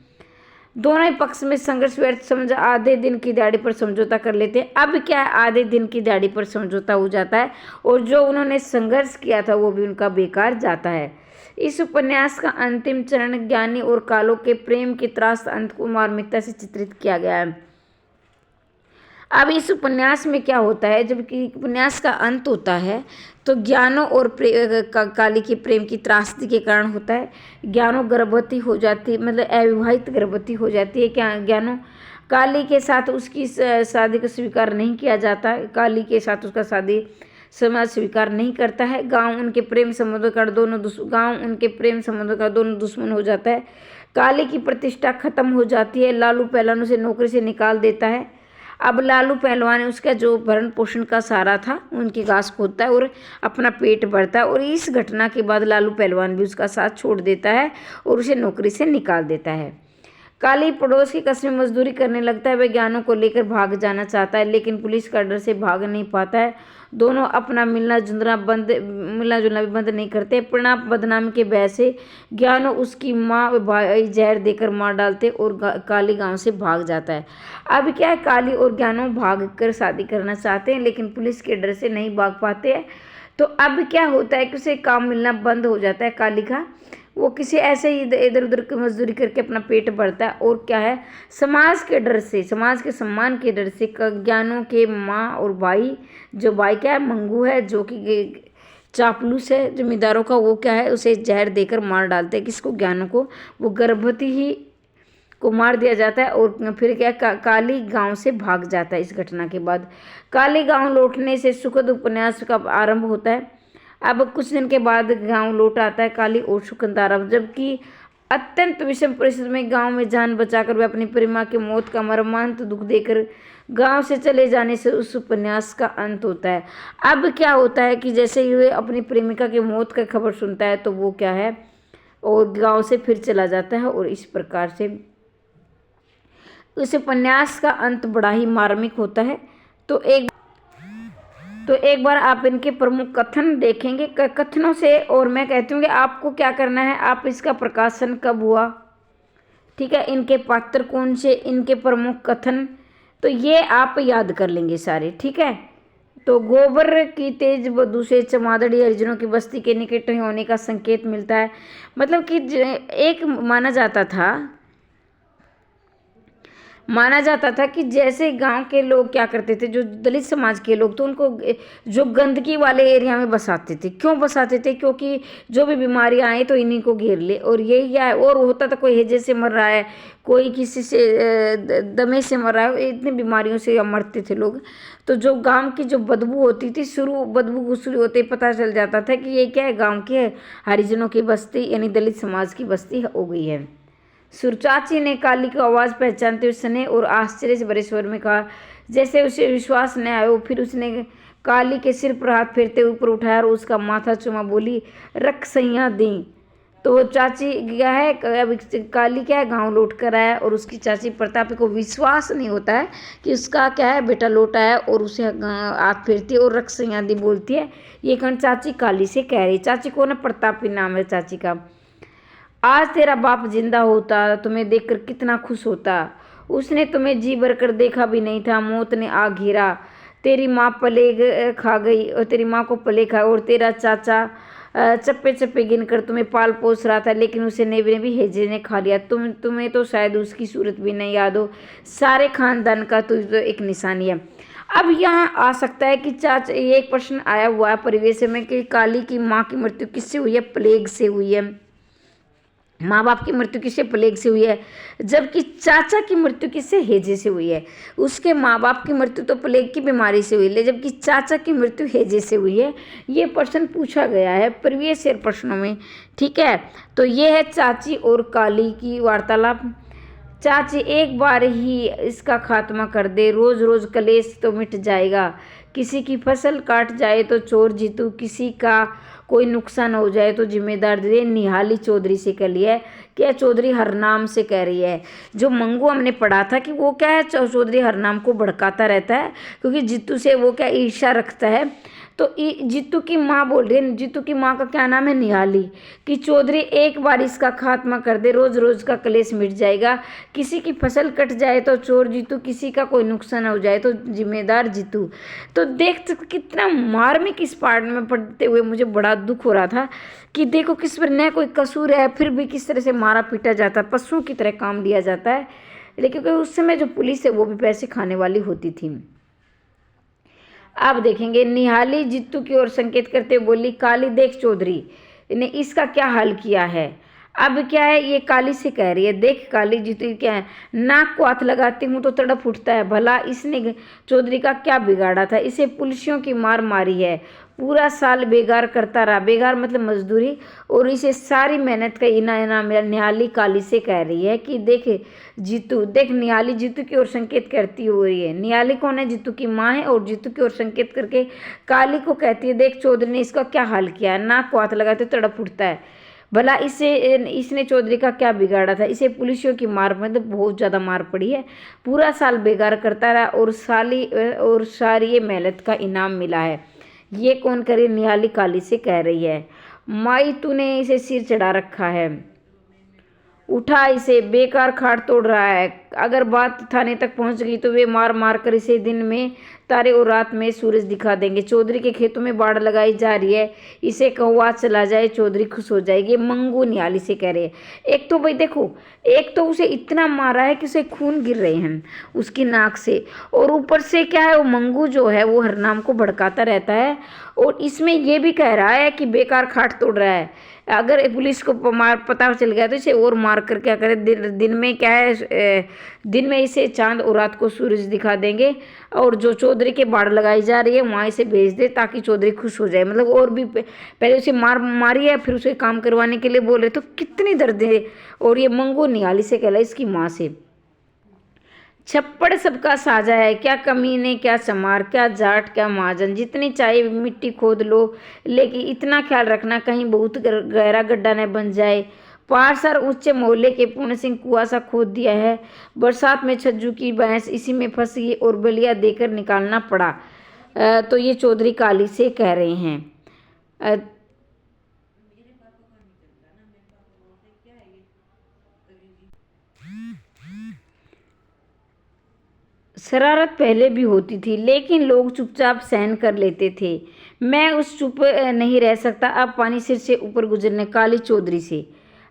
दोनों ही पक्ष में संघर्ष व्यर्थ समझ आधे दिन की दिहाड़ी पर समझौता कर लेते हैं। अब क्या है, आधे दिन की दिहाड़ी पर समझौता हो जाता है और जो उन्होंने संघर्ष किया था वो भी उनका बेकार जाता है। इस उपन्यास का अंतिम चरण ज्ञानी और कालो के प्रेम की त्रास अंत को मार्मिकता से चित्रित किया गया है। अब इस उपन्यास में क्या होता है, जबकि उपन्यास का अंत होता है तो ज्ञानो और काली के प्रेम की त्रासदी के कारण होता है। ज्ञानो गर्भवती हो जाती, मतलब अविवाहित गर्भवती हो जाती है। क्या ज्ञानो, काली के साथ उसकी शादी को स्वीकार नहीं किया जाता, काली के साथ उसका शादी समाज स्वीकार नहीं करता है। गांव उनके प्रेम संबंधों का दोनों दुश्मन हो जाता है। काली की प्रतिष्ठा खत्म हो जाती है। लालू पहलवान उसे नौकरी से निकाल देता है। अब लालू पहलवान उसका जो भरण पोषण का सहारा था, उनकी घास खोदता है और अपना पेट भरता है, और इस घटना के बाद लालू पहलवान भी उसका साथ छोड़ देता है और उसे नौकरी से निकाल देता है। काली पड़ोस की कस्बे मजदूरी करने लगता है। वह ज्ञानों को लेकर भाग जाना चाहता है, लेकिन पुलिस का डर से भाग नहीं पाता है। दोनों अपना मिलना जुलना भी बंद नहीं करते। परिणाम बदनामी के भय से ज्ञानो उसकी माँ व भाई जहर देकर मार डालते और काली गांव से भाग जाता है। अब क्या है, काली और ज्ञानो भाग कर शादी करना चाहते हैं, लेकिन पुलिस के डर से नहीं भाग पाते हैं। तो अब क्या होता है कि उसे काम मिलना बंद हो जाता है काली का, वो किसी ऐसे ही इधर उधर की मजदूरी करके अपना पेट भरता है। और क्या है, समाज के डर से, समाज के सम्मान के डर से ज्ञानों के माँ और भाई, जो भाई क्या है मंगू है, जो कि चापलूस है जमींदारों का, वो क्या है उसे जहर देकर मार डालते हैं। किसको, ज्ञानों को। वो गर्भवती ही को मार दिया जाता है। और फिर क्या, काली गांव से भाग जाता है। इस घटना के बाद काली गांव लौटने से सुखद उपन्यास का आरंभ होता है। अब कुछ दिन के बाद गांव लौट आता है काली और सुकंदारा, जबकि अत्यंत विषम परिस्थिति में गांव में जान बचाकर वे अपनी प्रेमा की मौत का मर्मांत दुख देकर गांव से चले जाने से उस उपन्यास का अंत होता है। अब क्या होता है कि जैसे ही वे अपनी प्रेमिका की मौत का खबर सुनता है तो वो क्या है और गांव से फिर चला जाता है, और इस प्रकार से उस उपन्यास का अंत बड़ा ही मार्मिक होता है। तो एक बार आप इनके प्रमुख कथन देखेंगे कथनों से, और मैं कहती हूँ कि आपको क्या करना है, आप इसका प्रकाशन कब हुआ, ठीक है, इनके पात्र कौन से, इनके प्रमुख कथन, तो ये आप याद कर लेंगे सारे, ठीक है। तो गोबर की तेज बदबू से चमादड़ी हरिजनों की बस्ती के निकट होने का संकेत मिलता है। मतलब कि एक माना जाता था कि जैसे गांव के लोग क्या करते थे, जो दलित समाज के लोग, तो उनको जो गंदगी वाले एरिया में बसाते थे। क्यों बसाते थे? क्योंकि जो भी बीमारी आए तो इन्हीं को घेर ले, और यही क्या है, और होता था कोई हैजे से मर रहा है, कोई किसी से दमे से मर रहा है, इतनी बीमारियों से मरते थे लोग। तो जो गांव की जो बदबू होती थी, शुरू बदबू शुरू होते ही पता चल जाता था कि ये क्या है, गाँव की हरिजनों की बस्ती यानी दलित समाज की बस्ती हो गई है। सुरचाची ने काली की आवाज़ पहचानते हुए स्नेह और आश्चर्य से भरे स्वर में कहा। जैसे उसे विश्वास न आया, फिर उसने काली के सिर पर हाथ फेरते ऊपर उठाया और उसका माथा चुमा, बोली, रख सैया दी। तो वो चाची क्या है, अब काली क्या है, गांव लौट कर आया, और उसकी चाची प्रतापी को विश्वास नहीं होता है कि उसका क्या है, बेटा लौट आया, और उसे हाथ फेरती है और रख सैया दी बोलती है। ये कण चाची काली से कह रही। चाची को ना प्रतापी नाम है चाची का। आज तेरा बाप जिंदा होता, तुम्हें देखकर कितना खुश होता। उसने तुम्हें जी भर कर देखा भी नहीं था, मौत ने आ घेरा। तेरी माँ पले खा गई, और तेरी माँ को पले खा, और तेरा चाचा चप्पे चप्पे गिनकर तुम्हें पाल पोस रहा था, लेकिन उसे नेबे ने भी हेजे ने खा लिया। तुम्हें तो शायद उसकी सूरत भी नहीं याद हो। सारे खानदान का तो एक निशानी है। अब यहाँ आ सकता है कि चाचा, ये एक प्रश्न आया हुआ है परिवेश में कि काली की माँ की मृत्यु किससे हुई है? प्लेग से हुई है। माँ बाप की मृत्यु किससे? प्लेग से हुई है। जबकि चाचा की मृत्यु किससे? हेजे से हुई है। उसके माँ बाप की मृत्यु तो प्लेग की बीमारी से हुई है, जबकि चाचा की मृत्यु हेजे से हुई है। ये प्रश्न पूछा गया है प्रीवियस ईयर प्रश्नों में, ठीक है। तो ये है चाची और काली की वार्तालाप। चाची, एक बार ही इसका खात्मा कर दे, रोज रोज कलेश तो मिट जाएगा। किसी की फसल काट जाए तो चोर जीतू, किसी का कोई नुकसान हो जाए तो जिम्मेदार दे। निहाली चौधरी से कह लिया है, क्या चौधरी हरनाम से कह रही है। जो मंगू हमने पढ़ा था कि वो क्या है, चौधरी हरनाम को भड़काता रहता है, क्योंकि जीतू से वो क्या ईर्ष्या रखता है। तो जीतू की माँ बोल रही है, जीतू की माँ का क्या नाम है? निहाली, कि चौधरी एक बार इसका खात्मा कर दे, रोज रोज का कलेश मिट जाएगा। किसी की फसल कट जाए तो चोर जीतू, किसी का कोई नुकसान हो जाए तो जिम्मेदार जीतू। तो देख कितना मार्मिक इस पार्ट में पढ़ते हुए मुझे बड़ा दुख हो रहा था कि देखो किस पर न कोई कसूर है, फिर भी किस तरह से मारा पीटा जाता है, पशुओं की तरह काम लिया जाता है। लेकिन उस समय जो पुलिस है वो भी पैसे खाने वाली होती थी। अब देखेंगे, निहाली जीतू की ओर संकेत करते हुए बोली, काली देख चौधरी ने इसका क्या हाल किया है। अब क्या है, ये काली से कह रही है, देख काली जीतू क्या है, नाक को हाथ लगाती हूँ तो तड़प उठता है। भला इसने चौधरी का क्या बिगाड़ा था? इसे पुलिसियों की मार मारी है, पूरा साल बेगार करता रहा, बेगार मतलब मजदूरी, और इसे सारी मेहनत का इनाम मिला। निहाली काली से कह रही है कि देख जीतू, देख निहाली जीतू की ओर संकेत करती हुई है। निहाली कौन है? जीतू की माँ है, और जीतू की ओर संकेत करके काली को कहती है, देख चौधरी ने इसका क्या हाल किया है, नाक को हाथ लगाते तड़प उठता है। भला इसने चौधरी का क्या बिगाड़ा था? इसे पुलिसियों की मार मतलब बहुत ज़्यादा मार पड़ी है, पूरा साल बेगार करता रहा, और सारी मेहनत का इनाम मिला है। ये कौन करे? निहाली काली से कह रही है। माई तूने इसे सिर चढ़ा रखा है, उठा इसे, बेकार खाड़ तोड़ रहा है। अगर बात थाने तक पहुंच गई तो वे मार मार कर इसे दिन में तारे और रात में सूरज दिखा देंगे। चौधरी के खेतों में बाढ़ लगाई जा रही है, इसे कहो आज चला जाए, चौधरी खुश हो जाएगी। मंगू निहाली से कह रहे हैं। एक तो भाई देखो, एक तो उसे इतना मारा है कि उसे खून गिर रहे हैं उसकी नाक से, और ऊपर से क्या है, वो मंगू जो है वो हरनाम को भड़काता रहता है, और इसमें ये भी कह रहा है कि बेकार खाट तोड़ रहा है। अगर पुलिस को पता चल गया तो इसे और मार कर क्या करे, दिन में क्या है, दिन में इसे चांद और रात को सूरज दिखा देंगे। और जो चौधरी के बाड़ लगाई जा रही है, वहाँ इसे भेज दे ताकि चौधरी खुश हो जाए। मतलब और भी पहले उसे मारी है, फिर उसे काम करवाने के लिए बोल रहे, तो कितनी दर्द है। और ये मंगू निहाली से कहला इसकी माँ से, छप्पड़ सबका साजा है, क्या कमीने क्या चमार, क्या जाट क्या महाजन, जितनी चाहे मिट्टी खोद लो, लेकिन इतना ख्याल रखना कहीं बहुत गहरा गड्ढा न बन जाए। पारसर ऊंचे मोहल्ले के पूर्ण सिंह कुआं सा खोद दिया है, बरसात में छज्जू की भैंस इसी में फंस गई और बलिया देकर निकालना पड़ा। तो ये चौधरी काली से कह रहे हैं। शरारत पहले भी होती थी, लेकिन लोग चुपचाप सहन कर लेते थे। मैं उस चुप नहीं रह सकता, अब पानी सिर से ऊपर गुजरने। काली चौधरी से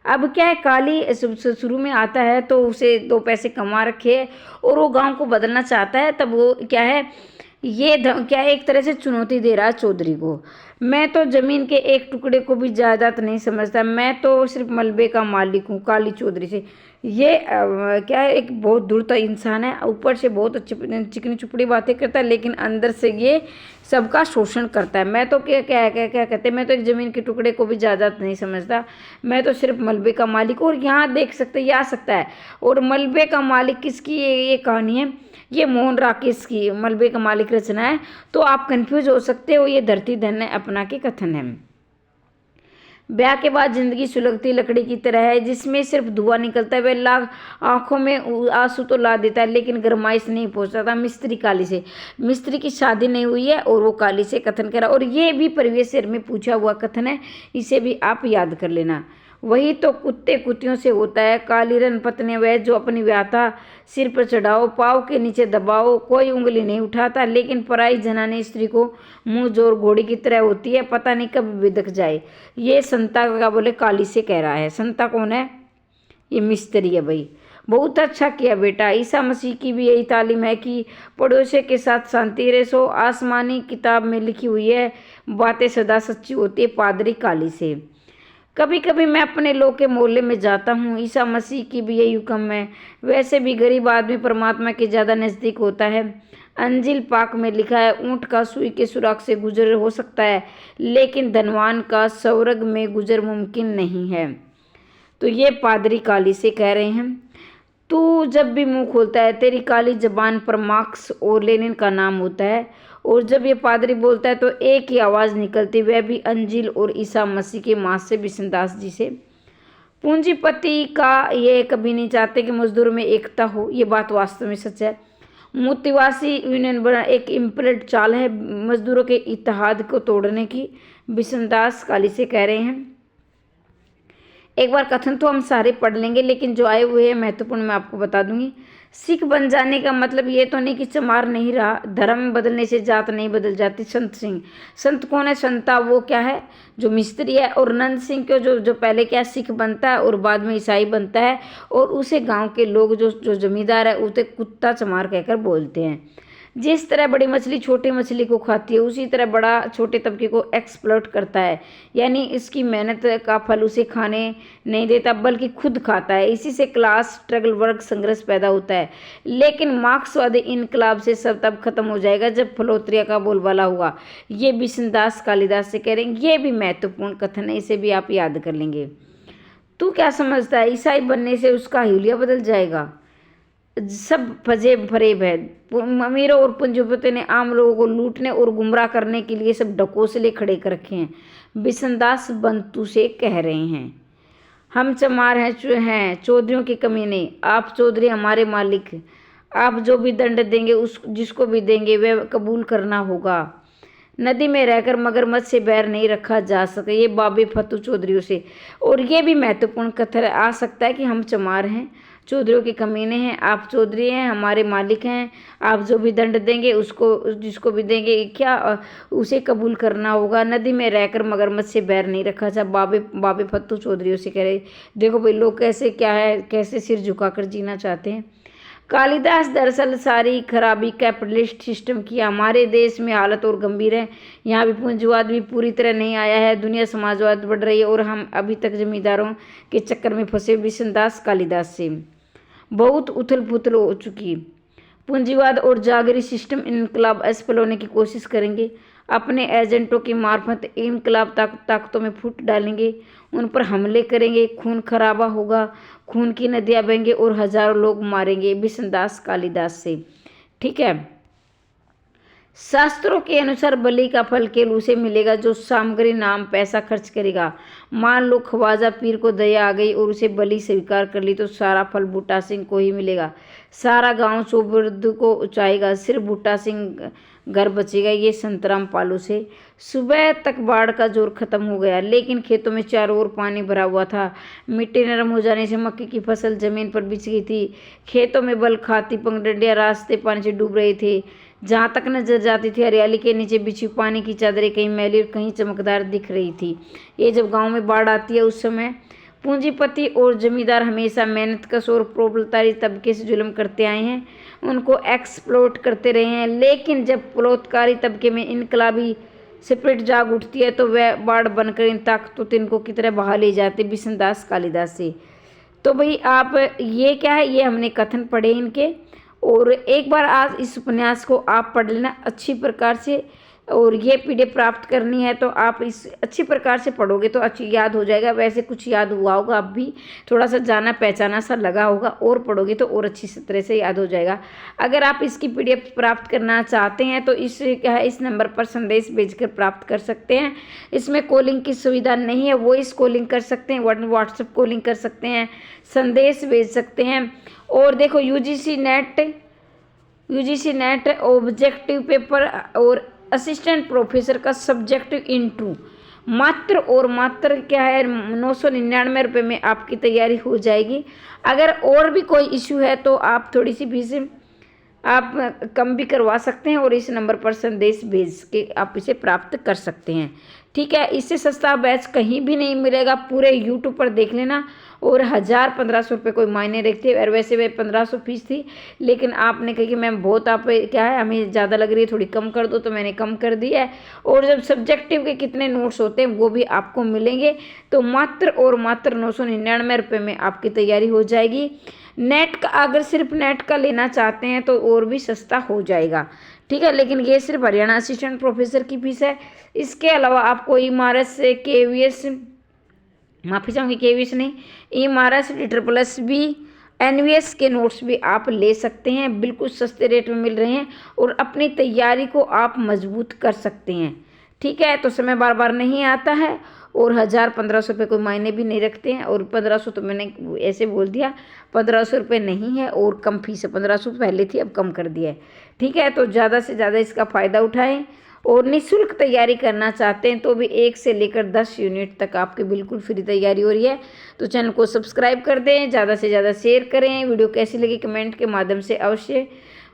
अब क्या है, काली शुरू में आता है तो उसे 2 पैसे कमा रखे है और वो गांव को बदलना चाहता है। तब वो क्या है, ये क्या है, एक तरह से चुनौती दे रहा है चौधरी को। मैं तो जमीन के एक टुकड़े को भी जायदाद नहीं समझता, मैं तो सिर्फ मलबे का मालिक हूँ। काली चौधरी से ये क्या है, एक बहुत दूरता इंसान है, ऊपर से बहुत अच्छी चिकनी चुपड़ी बातें करता है, लेकिन अंदर से ये सबका शोषण करता है। मैं तो क्या कहते हैं, मैं तो एक ज़मीन के टुकड़े को भी जायदाद नहीं समझता, मैं तो सिर्फ मलबे का मालिक। और यहाँ देख सकते, ये आ सकता है। और मलबे का मालिक किसकी ये कहानी है, ये मोहन राकेश की मलबे का मालिक रचना है। तो आप कंफ्यूज हो सकते हो, ये धरती धन्य अपना के कथन है। ब्याह के बाद जिंदगी सुलगती लकड़ी की तरह है, जिसमें सिर्फ धुआं निकलता है। वह लाख आंखों में आंसू तो ला देता है, लेकिन गरमाइश नहीं पहुंचता। मिस्त्री काली से, मिस्त्री की शादी नहीं हुई है और वो काली से कथन करा। और ये भी परिवेश शेर में पूछा हुआ कथन है, इसे भी आप याद कर लेना। वही तो कुत्ते कुत्तियों से होता है, काली रन पत्नी वह जो अपनी व्याथा सिर पर चढ़ाओ, पाँव के नीचे दबाओ, कोई उंगली नहीं उठाता। लेकिन पराई जनानी स्त्री को मुंह जोर घोड़ी की तरह होती है, पता नहीं कब बिदक जाए। ये संता का बोले काली से कह रहा है। संता कौन है, ये मिस्त्री है भाई। बहुत अच्छा किया बेटा, ईसा मसीह की भी यही तालीम है कि पड़ोसी के साथ शांति रहे। सो आसमानी किताब में लिखी हुई है, बातें सदा सच्ची होती है। पादरी काली से, कभी कभी मैं अपने लोग के मोहल्ले में जाता हूँ, ईसा मसीह की भी यही हुक्म है। वैसे भी गरीब आदमी परमात्मा के ज़्यादा नज़दीक होता है। अंजिल पाक में लिखा है, ऊँट का सुई के सुराख से गुजर हो सकता है, लेकिन धनवान का स्वर्ग में गुजर मुमकिन नहीं है। तो ये पादरी काली से कह रहे हैं। तू जब भी मुंह खोलता है, तेरी काली जबान पर मार्क्स और लेनिन का नाम होता है। और जब ये पादरी बोलता है तो एक ही आवाज़ निकलती, वह भी अंजिल और ईसा मसीह के माँ से, बिशनदास जी से। पूंजीपति का ये कभी नहीं चाहते कि मजदूर में एकता हो, ये बात वास्तव में सच है। मोतीवासी यूनियन बना एक इम्प्लेट चाल है मजदूरों के इत्तेहाद को तोड़ने की, बिशनदास काली से कह रहे हैं। एक बार कथन तो हम सारे पढ़ लेंगे, लेकिन जो आए हुए हैं महत्वपूर्ण मैं आपको बता दूंगी। सिख बन जाने का मतलब ये तो नहीं कि चमार नहीं रहा, धर्म बदलने से जात नहीं बदल जाती। संत सिंह, संत कौन है, संता वो क्या है जो मिस्त्री है। और नंद सिंह को जो पहले क्या सिख बनता है और बाद में ईसाई बनता है, और उसे गांव के लोग जो जमींदार है उसे कुत्ता चमार कहकर बोलते हैं। जिस तरह बड़ी मछली छोटी मछली को खाती है, उसी तरह बड़ा छोटे तबके को एक्सप्लॉइट करता है, यानी इसकी मेहनत का फल उसे खाने नहीं देता बल्कि खुद खाता है। इसी से क्लास स्ट्रगल, वर्ग संघर्ष पैदा होता है। लेकिन मार्क्सवादी इनकलाब से सब तब खत्म हो जाएगा जब फलोत्रिया का बोलबाला हुआ। ये बिशनदास कालिदास से कह रहे हैं। ये भी महत्वपूर्ण कथन है, इसे भी आप याद कर लेंगे। तू क्या समझता है, ईसाई बनने से उसका हुलिया बदल जाएगा? सब फजेब फरेब है। अमीरों और पूंजीपति ने आम लोगों को लूटने और गुमराह करने के लिए सब ढकोसले खड़े कर रखे हैं। बिशनदास बंतु से कह रहे हैं। हम चमार हैं चौधरियों के कमीने, आप चौधरी हमारे मालिक। आप जो भी दंड देंगे उस जिसको भी देंगे वह कबूल करना होगा। नदी में रहकर मगरमच्छ से बैर नहीं रखा जा सके, ये बाबे फतू चौधरियों से। और ये भी महत्वपूर्ण कथन आ सकता है कि हम चमार हैं, चौधरियों के कमीने हैं, आप चौधरी हैं, हमारे मालिक हैं। आप जो भी दंड देंगे उसको जिसको भी देंगे क्या उसे कबूल करना होगा। नदी में रहकर मगरमच्छ से बैर नहीं रखा जा। बाबे फत्तू चौधरियों से कह रहे। देखो भाई लोग कैसे क्या है, कैसे सिर झुकाकर जीना चाहते हैं। कालिदास दरअसल सारी खराबी कैपिटलिस्ट सिस्टम की हमारे देश में हालत और गंभीर है। यहाँ भी पूंजीवाद भी पूरी तरह नहीं आया है, दुनिया समाजवाद बढ़ रही है और हम अभी तक जमींदारों के चक्कर में फंसे। बिशनदास कालिदास से बहुत उथल पुथल हो चुकी। पूंजीवाद और जागीरी सिस्टम इनकलाब असफल होने की कोशिश करेंगे, अपने एजेंटों की मार्फत इनकलाब ताकतों में फूट डालेंगे, उन पर हमले करेंगे, खून खराबा होगा, खून की नदियाँ बहेंगे और हजारों लोग मारेंगे बिशनदास कालिदास से। ठीक है। शास्त्रों के अनुसार बलि का फल केवल उसे मिलेगा जो सामग्री नाम पैसा खर्च करेगा। मान लो ख्वाजा पीर को दया आ गई और उसे बलि स्वीकार कर ली तो सारा फल बूटा सिंह को ही मिलेगा। सारा गांव चौबुर्द को उचाएगा, सिर्फ बूटा सिंह घर बचेगा। ये संतराम पालू से। सुबह तक बाढ़ का जोर खत्म हो गया, लेकिन खेतों में चारों ओर पानी भरा हुआ था। मिट्टी नरम हो जाने से मक्के की फसल जमीन पर बिछ गई थी। खेतों में बल खाती पगडंडियां रास्ते पानी से डूब रहे थे। जहाँ तक नजर जाती थी हरियाली के नीचे बिछी पानी की चादरें कहीं मैली और कहीं चमकदार दिख रही थी। ये जब गांव में बाढ़ आती है उस समय पूंजीपति और जमींदार हमेशा मेहनतकश और प्रोलेटारी तबके से जुल्म करते आए हैं, उनको एक्सप्लॉइट करते रहे हैं। लेकिन जब प्रोलेटारी तबके में इनकलाबी स्पिरिट जाग उठती है तो वह बाढ़ बनकर इन ताकतों को की तरह बहा ले जाते बिशनदास कालिदास से। तो भाई आप ये क्या है, ये हमने कथन पढ़े इनके। और एक बार आज इस उपन्यास को आप पढ़ लेना अच्छी प्रकार से, और ये पीडीएफ प्राप्त करनी है तो आप इस अच्छी प्रकार से पढ़ोगे तो अच्छी याद हो जाएगा। वैसे कुछ याद हुआ होगा, अब भी थोड़ा सा जाना पहचाना सा लगा होगा, और पढ़ोगे तो और अच्छी तरह से याद हो जाएगा। अगर आप इसकी पीडीएफ प्राप्त करना चाहते हैं तो इस नंबर पर संदेश भेजकर प्राप्त कर सकते हैं। इसमें कॉलिंग की सुविधा नहीं है, वॉइस कॉलिंग कर सकते हैं, व्हाट्सएप कॉलिंग कर सकते हैं, संदेश भेज सकते हैं। और देखो यूजीसी नेट ऑब्जेक्टिव पेपर और असिस्टेंट प्रोफेसर का सब्जेक्टिव इंटरव्यू मात्र क्या है 999 रुपये में आपकी तैयारी हो जाएगी। अगर और भी कोई इशू है तो आप थोड़ी सी फीस आप कम भी करवा सकते हैं और इस नंबर पर संदेश भेज के आप इसे प्राप्त कर सकते हैं। ठीक है। इससे सस्ता बैच कहीं भी नहीं मिलेगा, पूरे यूट्यूब पर देख लेना। और 1000-1500 रुपये कोई मायने रखते हैं, और वैसे वह 1500 फीस थी, लेकिन आपने कहा कि मैम बहुत आप क्या है हमें ज़्यादा लग रही है, थोड़ी कम कर दो, तो मैंने कम कर दी है। और जब सब्जेक्टिव के कितने नोट्स होते हैं वो भी आपको मिलेंगे। तो मात्र 999 रुपये में आपकी तैयारी हो जाएगी। नेट का अगर सिर्फ नेट का लेना चाहते हैं तो और भी सस्ता हो जाएगा। ठीक है। लेकिन ये सिर्फ हरियाणा असिस्टेंट प्रोफेसर की फीस है। इसके अलावा आपको इमारत से केवीएस माफ़ी चाहूँगी केवीएस नहीं इमारत DSSB NVS के नोट्स भी आप ले सकते हैं, बिल्कुल सस्ते रेट में मिल रहे हैं और अपनी तैयारी को आप मजबूत कर सकते हैं। ठीक है। तो समय बार बार नहीं आता है और 1000-1500 रुपये कोई मायने भी नहीं रखते हैं। और 1500 तो मैंने ऐसे बोल दिया, 1500 रुपये नहीं है और कम फीस है। 1500 पहले थी, अब कम कर दिया है। ठीक है। तो ज़्यादा से ज़्यादा इसका फ़ायदा उठाएं। और निःशुल्क तैयारी करना चाहते हैं तो भी 1 से लेकर 10 यूनिट तक आपकी बिल्कुल फ्री तैयारी हो रही है। तो चैनल को सब्सक्राइब कर दें, ज़्यादा से ज़्यादा शेयर करें। वीडियो कैसी लगी कमेंट के माध्यम से अवश्य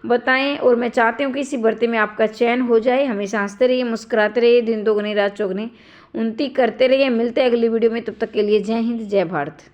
बताएं। और मैं चाहती हूँ कि इसी भर्ती में आपका चयन हो जाए। हमेशा हंसते रहिए, मुस्कुराते रहिए, दिन दोगुनी रात चौगुनी उन्नति करते रहिए। मिलते हैं अगली वीडियो में, तब तक के लिए जय हिंद जय भारत।